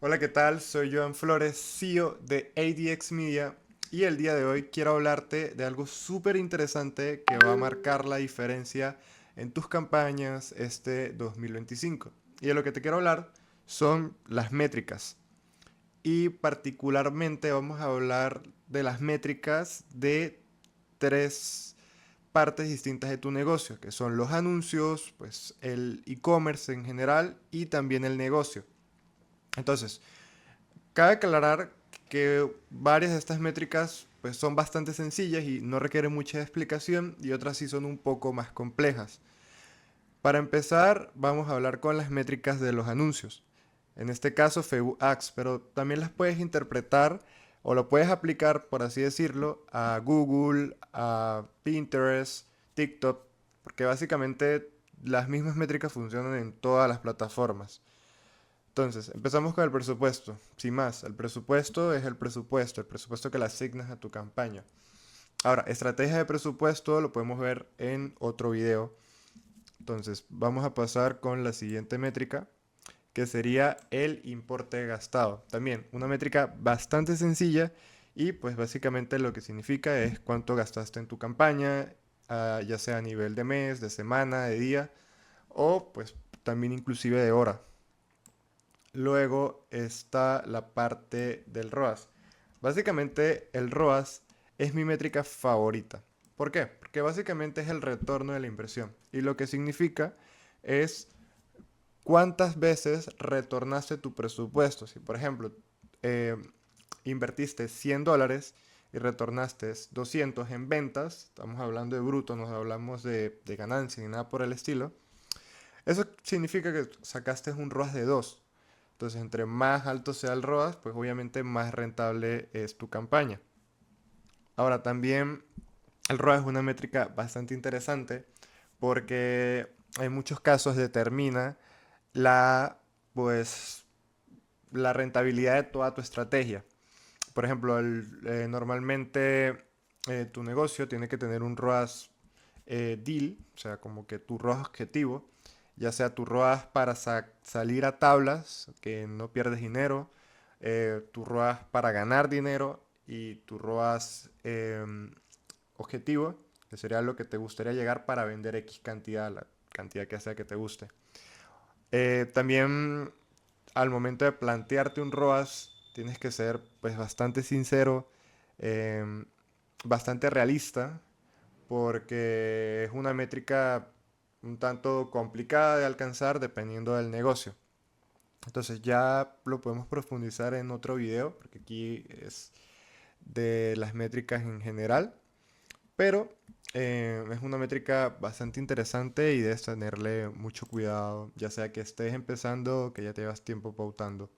Hola, ¿qué tal? Soy Joan Flores, CEO de ADX Media y el día de hoy quiero hablarte de algo súper interesante que va a marcar la diferencia en tus campañas este 2025. Y de lo que te quiero hablar son las métricas. Y particularmente vamos a hablar de las métricas de tres partes distintas de tu negocio, que son los anuncios, pues el e-commerce en general y también el negocio. Entonces, cabe aclarar que varias de estas métricas pues, son bastante sencillas y no requieren mucha explicación y otras sí son un poco más complejas. Para empezar, vamos a hablar con las métricas de los anuncios. En este caso, Facebook Ads, pero también las puedes interpretar o lo puedes aplicar, por así decirlo, a Google, a Pinterest, TikTok, porque básicamente las mismas métricas funcionan en todas las plataformas. Entonces, empezamos con el presupuesto. Sin más, el presupuesto es el presupuesto que le asignas a tu campaña. Ahora, estrategia de presupuesto lo podemos ver en otro video. Entonces, vamos a pasar con la siguiente métrica, que sería el importe gastado. También una métrica bastante sencilla y pues básicamente lo que significa es cuánto gastaste en tu campaña, ya sea a nivel de mes, de semana, de día o pues también inclusive de hora. Luego está la parte del ROAS. Básicamente el ROAS es mi métrica favorita. ¿Por qué? Porque básicamente es el retorno de la inversión. Y lo que significa es cuántas veces retornaste tu presupuesto. Si por ejemplo eh, invertiste $100 y retornaste 200 en ventas, estamos hablando de bruto, no hablamos de ganancia ni nada por el estilo, eso significa que sacaste un ROAS de 2. Entonces, entre más alto sea el ROAS, pues obviamente más rentable es tu campaña. Ahora, también el ROAS es una métrica bastante interesante porque en muchos casos determina la, pues, la rentabilidad de toda tu estrategia. Por ejemplo, normalmente tu negocio tiene que tener un ROAS deal, o sea, como que tu ROAS objetivo, ya sea tu ROAS para salir a tablas, que no pierdes dinero, tu ROAS para ganar dinero y tu ROAS objetivo, que sería lo que te gustaría llegar para vender X cantidad, la cantidad que sea que te guste. También al momento de plantearte un ROAS, tienes que ser pues bastante sincero, em, bastante realista, porque es una métrica un tanto complicada de alcanzar dependiendo del negocio. Entonces ya lo podemos profundizar en otro video, porque aquí es de las métricas en general, pero es una métrica bastante interesante y debes tenerle mucho cuidado, ya sea que estés empezando o que ya te llevas tiempo pautando.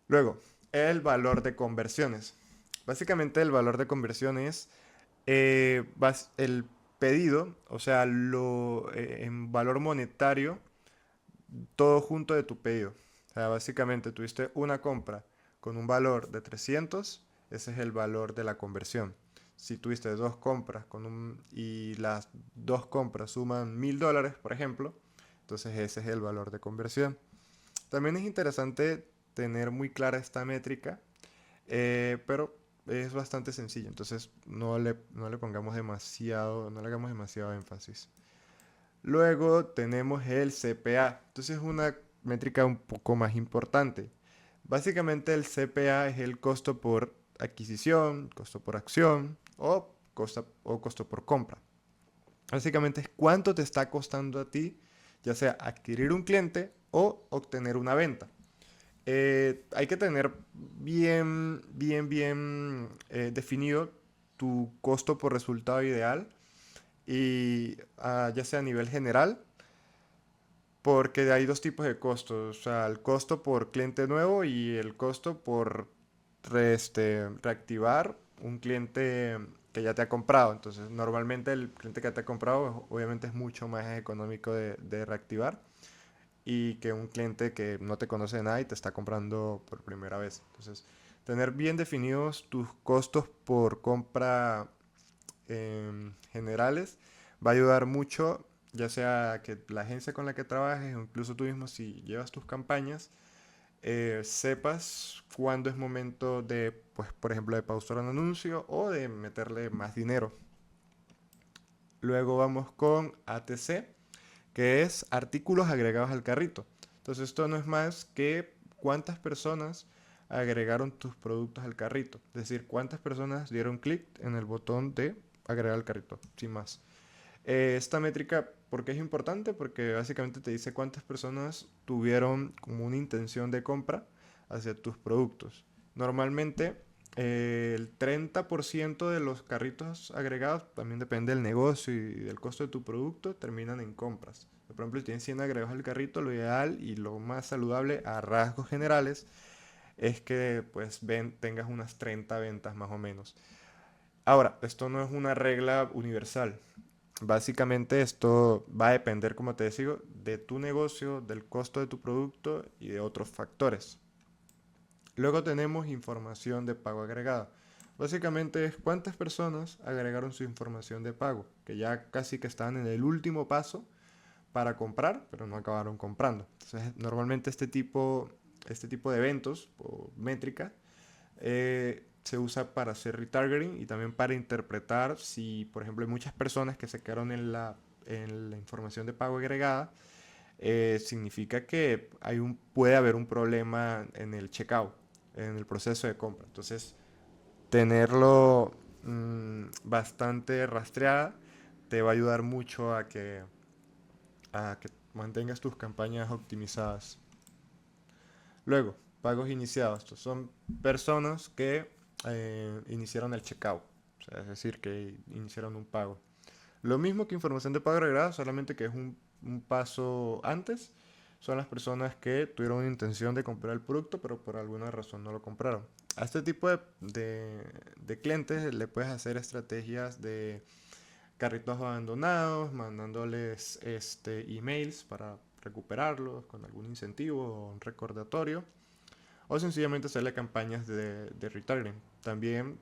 Luego, el valor de conversiones. Básicamente el valor de conversiones el pedido, o sea, en valor monetario, todo junto de tu pedido. O sea, básicamente tuviste una compra con un valor de 300, ese es el valor de la conversión. Si tuviste dos compras y las dos compras suman $1000, por ejemplo, entonces ese es el valor de conversión. También es interesante tener muy clara esta métrica, pero es bastante sencillo, entonces no le pongamos demasiado, no le hagamos demasiado énfasis. Luego tenemos el CPA, entonces es una métrica un poco más importante. Básicamente el CPA es el costo por adquisición, costo por acción o costo por compra. Básicamente es cuánto te está costando a ti, ya sea adquirir un cliente o obtener una venta. Hay que tener bien definido tu costo por resultado ideal y ya sea a nivel general, porque hay dos tipos de costos, o sea, el costo por cliente nuevo y el costo por reactivar un cliente que ya te ha comprado. Entonces, normalmente el cliente que te ha comprado obviamente es mucho más económico de reactivar y que un cliente que no te conoce de nada y te está comprando por primera vez. Entonces, tener bien definidos tus costos por compra generales va a ayudar mucho, ya sea que la agencia con la que trabajes o incluso tú mismo si llevas tus campañas, sepas cuándo es momento de, pues, por ejemplo, de pausar un anuncio o de meterle más dinero. Luego vamos con ATC, que es artículos agregados al carrito. Entonces esto no es más que cuántas personas agregaron tus productos al carrito. Es decir, cuántas personas dieron clic en el botón de agregar al carrito, sin más. Esta métrica, ¿por qué es importante? Porque básicamente te dice cuántas personas tuvieron como una intención de compra hacia tus productos. Normalmente el 30% de los carritos agregados, también depende del negocio y del costo de tu producto, terminan en compras. Por ejemplo, si tienes 100 agregados al carrito, lo ideal y lo más saludable a rasgos generales es que pues tengas unas 30 ventas más o menos. Ahora, esto no es una regla universal. Básicamente esto va a depender, como te digo, de tu negocio, del costo de tu producto y de otros factores. Luego tenemos información de pago agregada. Básicamente es cuántas personas agregaron su información de pago, que ya casi que están en el último paso para comprar, pero no acabaron comprando. Entonces, normalmente este tipo de eventos o métrica se usa para hacer retargeting y también para interpretar si, por ejemplo, hay muchas personas que se quedaron en la información de pago agregada, significa que puede haber un problema en el checkout, en el proceso de compra. Entonces, tenerlo bastante rastreada te va a ayudar mucho a que mantengas tus campañas optimizadas. Luego, pagos iniciados. Estos son personas que iniciaron el checkout, o sea, es decir, que iniciaron un pago. Lo mismo que información de pago agregada, solamente que es un paso antes. Son las personas que tuvieron una intención de comprar el producto, pero por alguna razón no lo compraron. A este tipo de clientes le puedes hacer estrategias de carritos abandonados, mandándoles emails para recuperarlos con algún incentivo o un recordatorio, o sencillamente hacerle campañas de retargeting. También,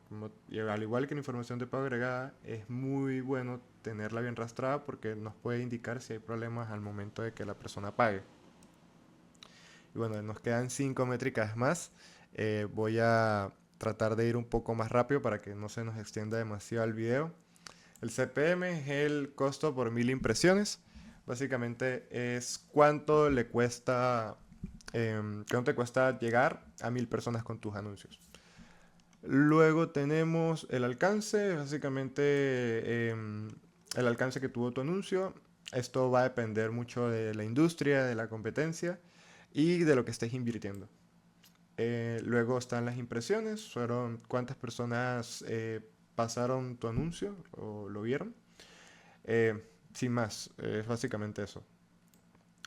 al igual que la información de pago agregada, es muy bueno tenerla bien rastrada porque nos puede indicar si hay problemas al momento de que la persona pague. Y bueno, nos quedan 5 métricas más. Voy a tratar de ir un poco más rápido para que no se nos extienda demasiado el video. El CPM es el costo por 1000 impresiones. Básicamente es cuánto te cuesta llegar a 1000 personas con tus anuncios. Luego tenemos el alcance, básicamente el alcance que tuvo tu anuncio. Esto va a depender mucho de la industria, de la competencia y de lo que estés invirtiendo. Luego están las impresiones, fueron cuántas personas pasaron tu anuncio o lo vieron. Sin más, es básicamente eso.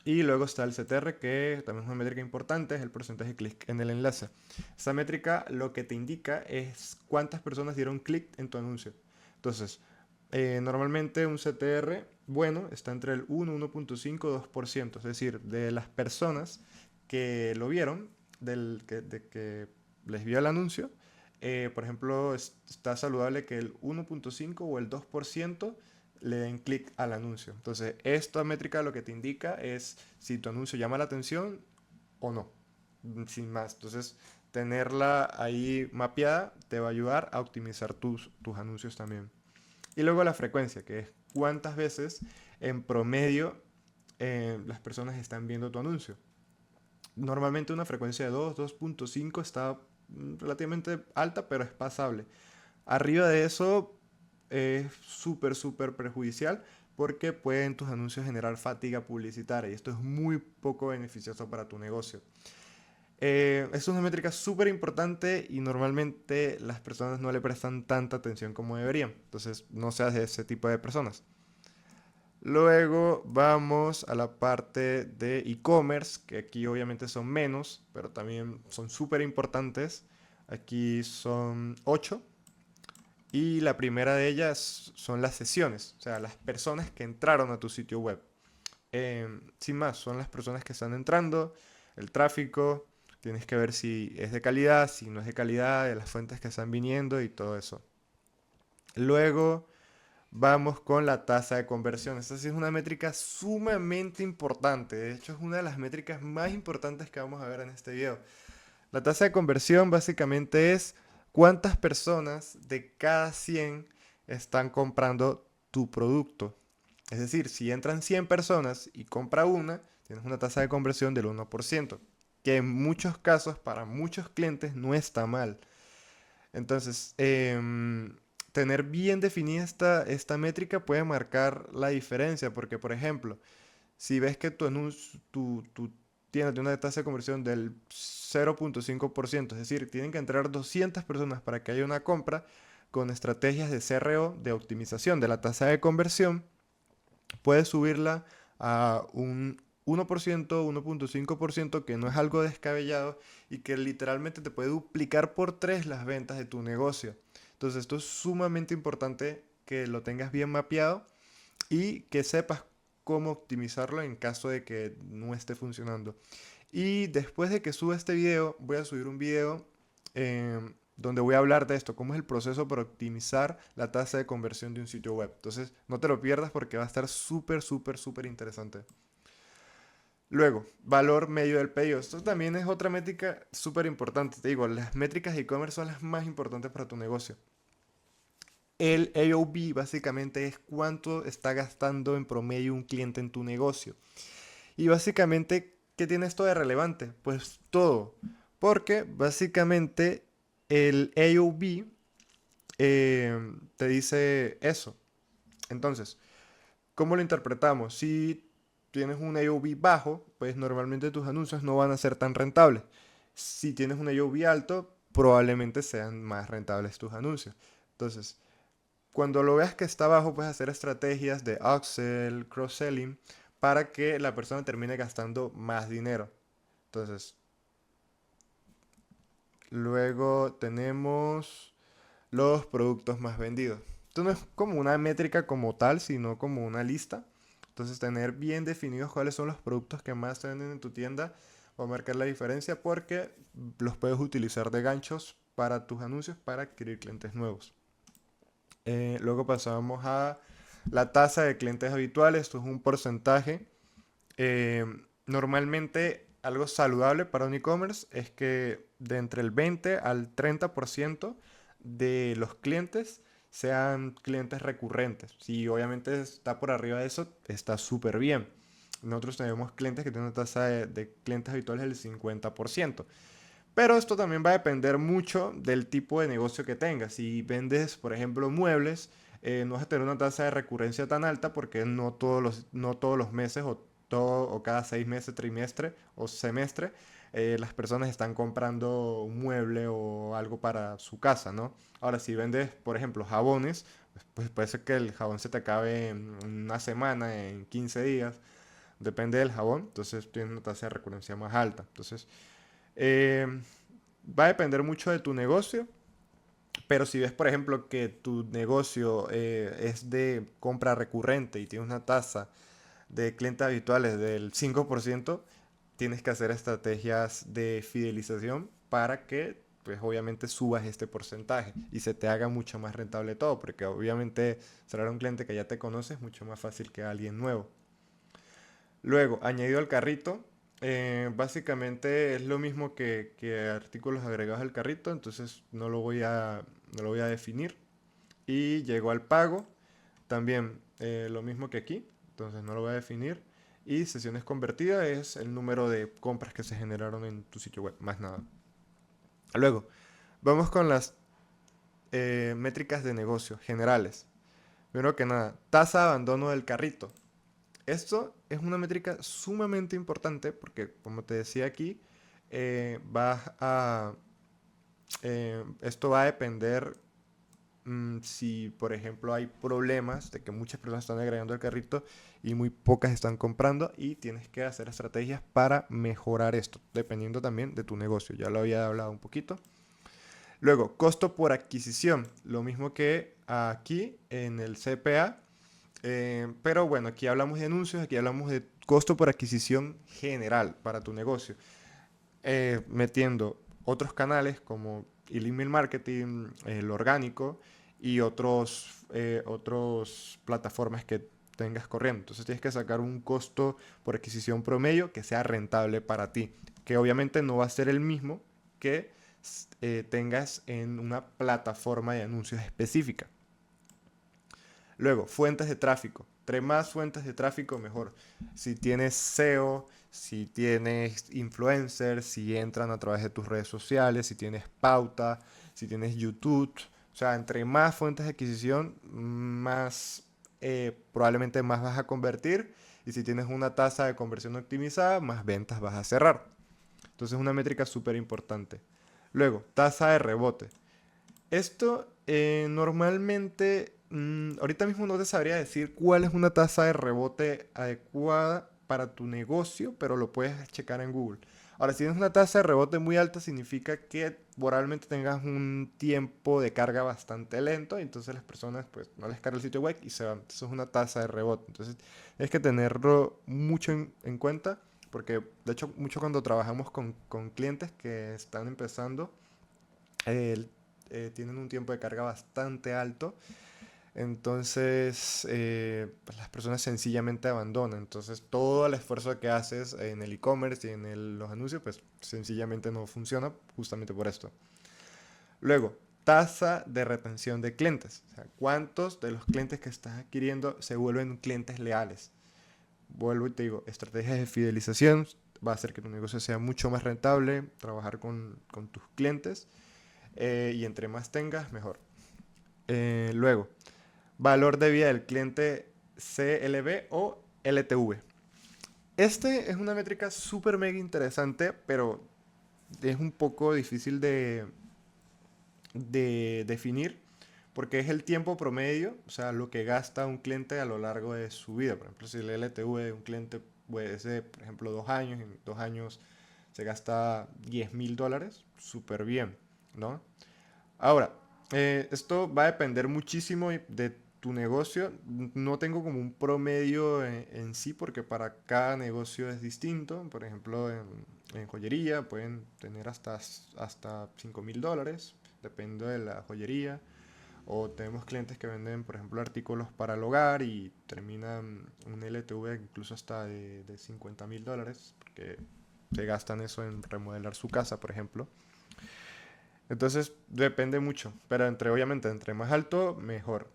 Y luego está el CTR, que también es una métrica importante, es el porcentaje de clic en el enlace. Esta métrica lo que te indica es cuántas personas dieron clic en tu anuncio. Entonces, normalmente un CTR bueno está entre el 1, 1.5, 2%. Es decir, de las personas que lo vieron, de que les vio el anuncio, por ejemplo, está saludable que el 1.5 o el 2% le den clic al anuncio. Entonces, esta métrica lo que te indica es si tu anuncio llama la atención o no, sin más. Entonces, tenerla ahí mapeada te va a ayudar a optimizar tus anuncios también. Y luego la frecuencia, que es cuántas veces en promedio las personas están viendo tu anuncio. Normalmente una frecuencia de 2.5 está relativamente alta, pero es pasable. Arriba de eso es súper, súper perjudicial porque pueden tus anuncios generar fatiga publicitaria y esto es muy poco beneficioso para tu negocio. Es una métrica súper importante y normalmente las personas no le prestan tanta atención como deberían. Entonces no seas de ese tipo de personas. Luego vamos a la parte de e-commerce, que aquí obviamente son menos, pero también son súper importantes. Aquí son 8. Y la primera de ellas son las sesiones, o sea, las personas que entraron a tu sitio web. Sin más, son las personas que están entrando, el tráfico, tienes que ver si es de calidad, si no es de calidad, de las fuentes que están viniendo y todo eso. Luego vamos con la tasa de conversión. Esta sí es una métrica sumamente importante. De hecho, es una de las métricas más importantes que vamos a ver en este video. La tasa de conversión básicamente es cuántas personas de cada 100 están comprando tu producto. Es decir, si entran 100 personas y compra una, tienes una tasa de conversión del 1%, que en muchos casos para muchos clientes no está mal. Entonces, tener bien definida esta métrica puede marcar la diferencia, porque por ejemplo, si ves que tu tienda tiene una tasa de conversión del 0,5%, es decir, tienen que entrar 200 personas para que haya una compra, con estrategias de CRO, de optimización de la tasa de conversión, puedes subirla a un 1%, 1,5%, que no es algo descabellado y que literalmente te puede duplicar por 3 las ventas de tu negocio. Entonces esto es sumamente importante que lo tengas bien mapeado y que sepas cómo optimizarlo en caso de que no esté funcionando. Y después de que suba este video, voy a subir un video donde voy a hablar de esto, cómo es el proceso para optimizar la tasa de conversión de un sitio web. Entonces, no te lo pierdas porque va a estar súper, súper, súper interesante. Luego, valor medio del pedido. Esto también es otra métrica súper importante. Te digo, las métricas de e-commerce son las más importantes para tu negocio. El AOV básicamente es cuánto está gastando en promedio un cliente en tu negocio. Y básicamente, ¿qué tiene esto de relevante? Pues todo. Porque básicamente el AOV te dice eso. Entonces, ¿cómo lo interpretamos? Si tienes un AOV bajo, pues normalmente tus anuncios no van a ser tan rentables. Si tienes un AOV alto, probablemente sean más rentables tus anuncios. Entonces, cuando lo veas que está bajo, puedes hacer estrategias de upsell, cross-selling, para que la persona termine gastando más dinero. Entonces, luego tenemos los productos más vendidos. Esto no es como una métrica como tal, sino como una lista. Entonces, tener bien definidos cuáles son los productos que más se venden en tu tienda va a marcar la diferencia porque los puedes utilizar de ganchos para tus anuncios para adquirir clientes nuevos. Luego pasamos a la tasa de clientes habituales. Esto es un porcentaje. Eh, Normalmente algo saludable para un e-commerce es que de entre el 20 al 30% de los clientes sean clientes recurrentes. Si obviamente está por arriba de eso, está súper bien. Nosotros tenemos clientes que tienen una tasa de clientes habituales del 50%. Pero esto también va a depender mucho del tipo de negocio que tengas. Si vendes, por ejemplo, muebles, no vas a tener una tasa de recurrencia tan alta porque no todos los meses o cada 6 meses, trimestre o semestre, las personas están comprando un mueble o algo para su casa, ¿no? Ahora, si vendes, por ejemplo, jabones, pues puede ser que el jabón se te acabe en una semana, en 15 días, depende del jabón, entonces tienes una tasa de recurrencia más alta. Entonces, eh, va a depender mucho de tu negocio, pero si ves, por ejemplo, que tu negocio es de compra recurrente y tienes una tasa de clientes habituales del 5%, tienes que hacer estrategias de fidelización para que, pues obviamente, subas este porcentaje y se te haga mucho más rentable todo, porque obviamente cerrar a un cliente que ya te conoce es mucho más fácil que a alguien nuevo. Luego, añadido al carrito, básicamente es lo mismo que artículos agregados al carrito, entonces no lo voy a definir. Y llegó al pago, también lo mismo que aquí, entonces no lo voy a definir. Y sesiones convertidas es el número de compras que se generaron en tu sitio web, más nada. Luego, vamos con las métricas de negocio generales. Primero que nada, tasa de abandono del carrito. Esto es una métrica sumamente importante porque, como te decía aquí, vas a, esto va a depender si, por ejemplo, hay problemas de que muchas personas están agregando el carrito y muy pocas están comprando y tienes que hacer estrategias para mejorar esto, dependiendo también de tu negocio. Ya lo había hablado un poquito. Luego, costo por adquisición, lo mismo que aquí en el CPA. Pero bueno, aquí hablamos de anuncios, aquí hablamos de costo por adquisición general para tu negocio, metiendo otros canales como el email marketing, el orgánico y otros plataformas que tengas corriendo. Entonces tienes que sacar un costo por adquisición promedio que sea rentable para ti, que obviamente no va a ser el mismo que tengas en una plataforma de anuncios específica. Luego, fuentes de tráfico. Entre más fuentes de tráfico, mejor. Si tienes SEO, si tienes influencers, si entran a través de tus redes sociales, si tienes pauta, si tienes YouTube. O sea, entre más fuentes de adquisición, más probablemente más vas a convertir. Y si tienes una tasa de conversión optimizada, más ventas vas a cerrar. Entonces, una métrica súper importante. Luego, tasa de rebote. Esto normalmente, ahorita mismo no te sabría decir cuál es una tasa de rebote adecuada para tu negocio, pero lo puedes checar en Google. Ahora, si tienes una tasa de rebote muy alta, significa que probablemente tengas un tiempo de carga bastante lento, y entonces las personas pues no les carga el sitio web y se van. Eso es una tasa de rebote. Entonces, tienes que tenerlo mucho en cuenta, porque de hecho, mucho cuando trabajamos con clientes que están empezando, el tienen un tiempo de carga bastante alto, entonces pues las personas sencillamente abandonan. Entonces todo el esfuerzo que haces en el e-commerce y en los anuncios, pues sencillamente no funciona justamente por esto. Luego, tasa de retención de clientes. O sea, ¿cuántos de los clientes que estás adquiriendo se vuelven clientes leales? Vuelvo y te digo, estrategias de fidelización va a hacer que tu negocio sea mucho más rentable, trabajar con tus clientes, y entre más tengas, mejor. Luego, valor de vida del cliente, CLV o LTV. Este es una métrica súper mega interesante, pero es un poco difícil de definir, porque es el tiempo promedio, o sea, lo que gasta un cliente a lo largo de su vida. Por ejemplo, si el LTV de un cliente puede ser, por ejemplo, 2 años, en 2 años se gasta $10,000, súper bien, ¿no? Ahora, esto va a depender muchísimo de tu negocio. No tengo como un promedio en sí, porque para cada negocio es distinto. Por ejemplo, en joyería pueden tener hasta $5,000, depende de la joyería. O tenemos clientes que venden, por ejemplo, artículos para el hogar y terminan un LTV incluso hasta de $50,000, porque se gastan eso en remodelar su casa, por ejemplo. Entonces depende mucho, pero obviamente entre más alto, mejor.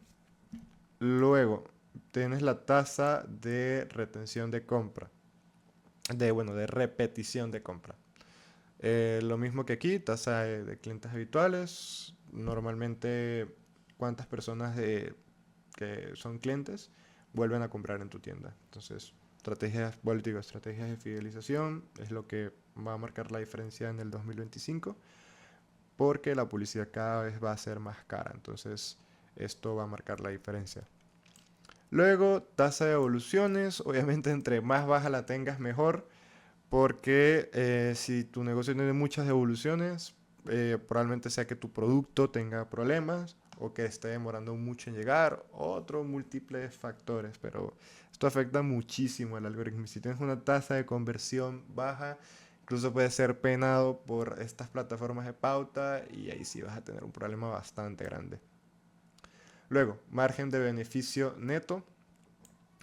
Luego, tienes la tasa de retención de compra, de repetición de compra. Lo mismo que aquí, tasa de clientes habituales. Normalmente, cuántas personas que son clientes vuelven a comprar en tu tienda. Entonces, estrategias de fidelización es lo que va a marcar la diferencia en el 2025, porque la publicidad cada vez va a ser más cara. Entonces, esto va a marcar la diferencia. Luego, tasa de evoluciones. Obviamente, entre más baja la tengas, mejor, porque si tu negocio tiene muchas devoluciones, probablemente sea que tu producto tenga problemas o que esté demorando mucho en llegar, otros múltiples factores, pero esto afecta muchísimo el algoritmo. Si tienes una tasa de conversión baja, incluso puedes ser penado por estas plataformas de pauta, y ahí sí vas a tener un problema bastante grande. Luego, margen de beneficio neto.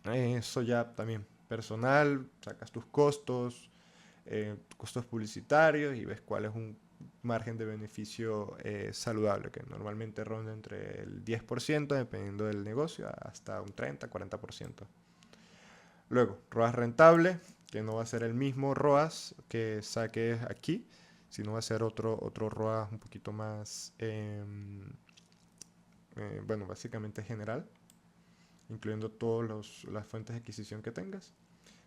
Eso ya también personal, sacas tus costos publicitarios, y ves cuál es un margen de beneficio saludable, que normalmente ronda entre el 10%, dependiendo del negocio, hasta un 30-40%. Luego, ROAS rentable, que no va a ser el mismo ROAS que saques aquí, sino va a ser otro ROAS un poquito más, bueno, básicamente general, incluyendo todas las fuentes de adquisición que tengas.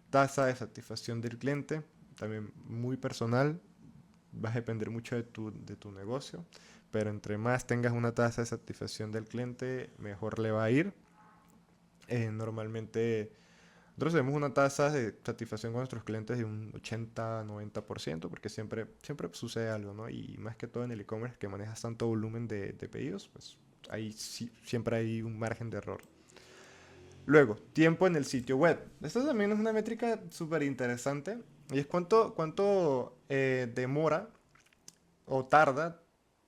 Tasa de satisfacción del cliente, también muy personal, va a depender mucho de tu negocio, pero entre más tengas una tasa de satisfacción del cliente, mejor le va a ir. Normalmente nosotros tenemos una tasa de satisfacción con nuestros clientes de un 80-90%, porque siempre sucede algo, ¿no? Y más que todo en el e-commerce, que manejas tanto volumen de pedidos, pues ahí sí, siempre hay un margen de error. Luego, tiempo en el sitio web. Esto también es una métrica súper interesante, y es cuánto demora o tarda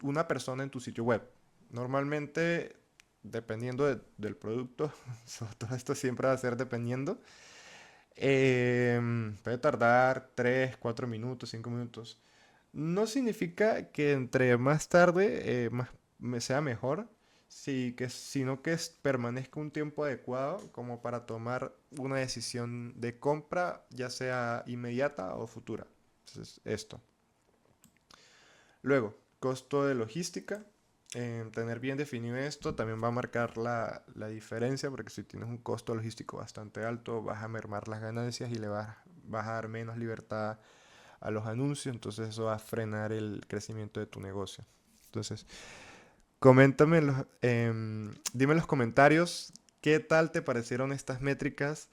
una persona en tu sitio web. Normalmente dependiendo del producto, todo esto siempre va a ser dependiendo. Puede tardar 3 4 minutos, 5 minutos. No significa que entre más tarde más me sea mejor, sino que permanezca un tiempo adecuado como para tomar una decisión de compra, ya sea inmediata o futura. Entonces, esto. Luego, costo de logística. Tener bien definido esto también va a marcar la diferencia, porque si tienes un costo logístico bastante alto, vas a mermar las ganancias y vas a dar menos libertad a los anuncios, entonces eso va a frenar el crecimiento de tu negocio. Entonces, dime en los comentarios qué tal te parecieron estas métricas,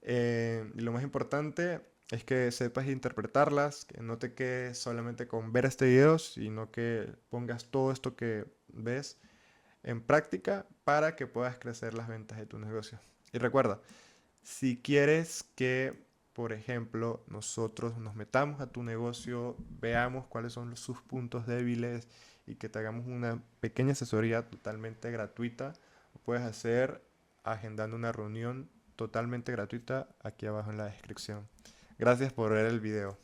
y lo más importante es que sepas interpretarlas, que no te quedes solamente con ver este video, sino que pongas todo esto que ves en práctica para que puedas crecer las ventas de tu negocio. Y recuerda, si quieres que, por ejemplo, nosotros nos metamos a tu negocio, veamos cuáles son sus puntos débiles y que te hagamos una pequeña asesoría totalmente gratuita, lo puedes hacer agendando una reunión totalmente gratuita aquí abajo en la descripción. Gracias por ver el video.